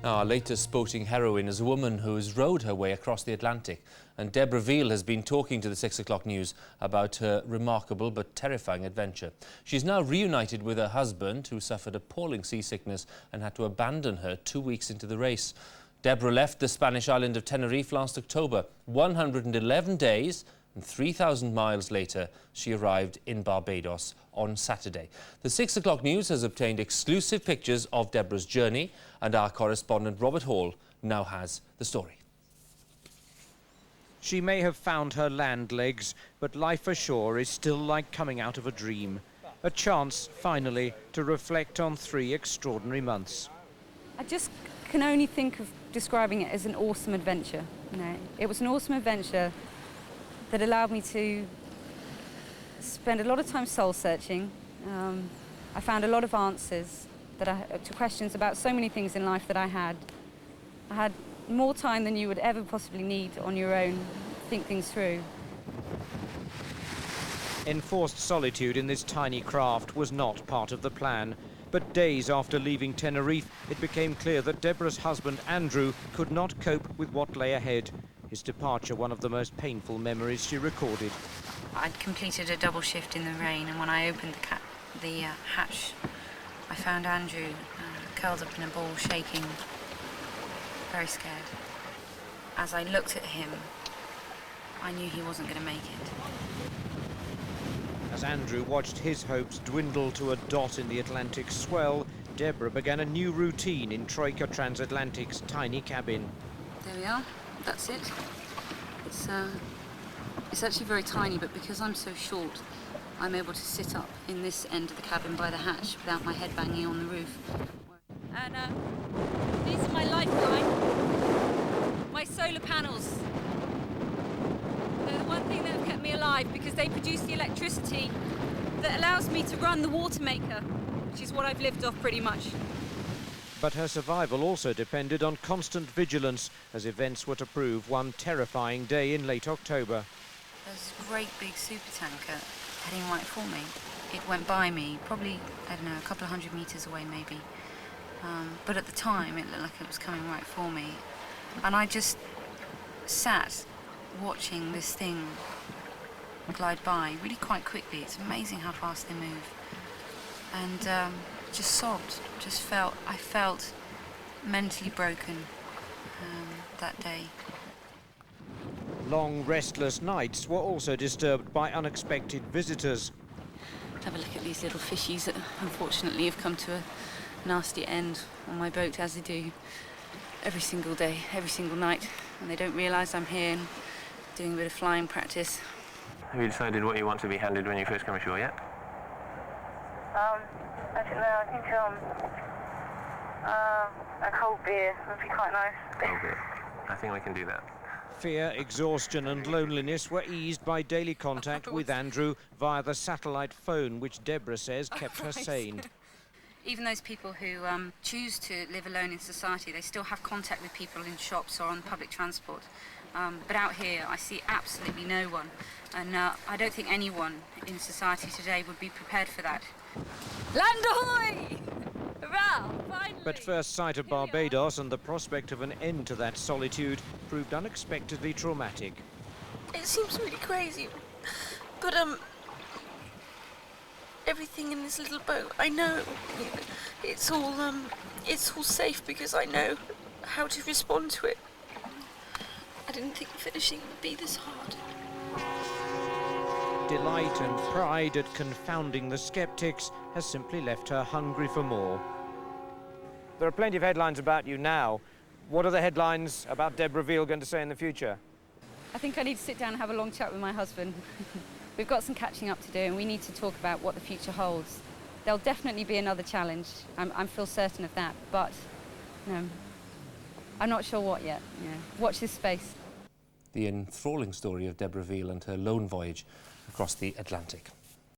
Our latest sporting heroine is a woman who has rowed her way across the Atlantic, and Debra Veal has been talking to the 6 o'clock news about her remarkable but terrifying adventure. She's now reunited with her husband, who suffered appalling seasickness and had to abandon her 2 weeks into the race. Debra left the Spanish island of Tenerife last October. 111 days and 3,000 miles later, she arrived in Barbados on Saturday. The 6 o'clock news has obtained exclusive pictures of Debra's journey, and our correspondent Robert Hall now has the story. She may have found her land legs, but life ashore is still like coming out of a dream. A chance, finally, to reflect on 3 extraordinary months. I just can only think of describing it as an awesome adventure. You know, it was an awesome adventure that allowed me to spend a lot of time soul-searching. I found a lot of answers to questions about so many things in life that I had. I had more time than you would ever possibly need on your own to think things through. Enforced solitude in this tiny craft was not part of the plan. But days after leaving Tenerife, it became clear that Debra's husband, Andrew, could not cope with what lay ahead. His departure, one of the most painful memories she recorded. I'd completed a double shift in the rain, and when I opened the hatch, I found Andrew curled up in a ball, shaking, very scared. As I looked at him, I knew he wasn't going to make it. As Andrew watched his hopes dwindle to a dot in the Atlantic swell, Debra began a new routine in Troika Transatlantic's tiny cabin. There we are. That's it. It's actually very tiny, but because I'm so short, I'm able to sit up in this end of the cabin by the hatch without my head banging on the roof. And these are my lifeline, my solar panels. They're the one thing that have kept me alive because they produce the electricity that allows me to run the water maker, which is what I've lived off pretty much. But her survival also depended on constant vigilance, as events were to prove one terrifying day in late October. There's a great big super tanker heading right for me. It went by me, probably, I don't know, a couple of 100 metres away maybe. But at the time, it looked like it was coming right for me. And I just sat watching this thing glide by really quite quickly. It's amazing how fast they move. And just sobbed, I felt mentally broken that day. Long, restless nights were also disturbed by unexpected visitors. Have a look at these little fishies that unfortunately have come to a nasty end on my boat, as they do every single day, every single night, and they don't realise I'm here and doing a bit of flying practice. Have you decided what you want to be handed when you first come ashore yet? I don't know, I think a cold beer would be quite nice. Cold beer. I think we can do that. Fear, exhaustion and loneliness were eased by daily contact with Andrew via the satellite phone, which Debra says kept her sane. Even those people who choose to live alone in society, they still have contact with people in shops or on public transport. But out here, I see absolutely no one. And I don't think anyone in society today would be prepared for that. Land ahoy! Hurrah! Finally! But first sight of Barbados and the prospect of an end to that solitude proved unexpectedly traumatic. It seems really crazy, but everything in this little boat, I know it's all safe because I know how to respond to it. I didn't think finishing would be this hard. Delight and pride at confounding the skeptics has simply left her hungry for more. There are plenty of headlines about you now. What are the headlines about Debra Veal going to say in the future? I think I need to sit down and have a long chat with my husband. We've got some catching up to do, and we need to talk about what the future holds. There'll definitely be another challenge. I feel certain of that, but I'm not sure what yet. Watch this space. The enthralling story of Debra Veal and her lone voyage across the Atlantic.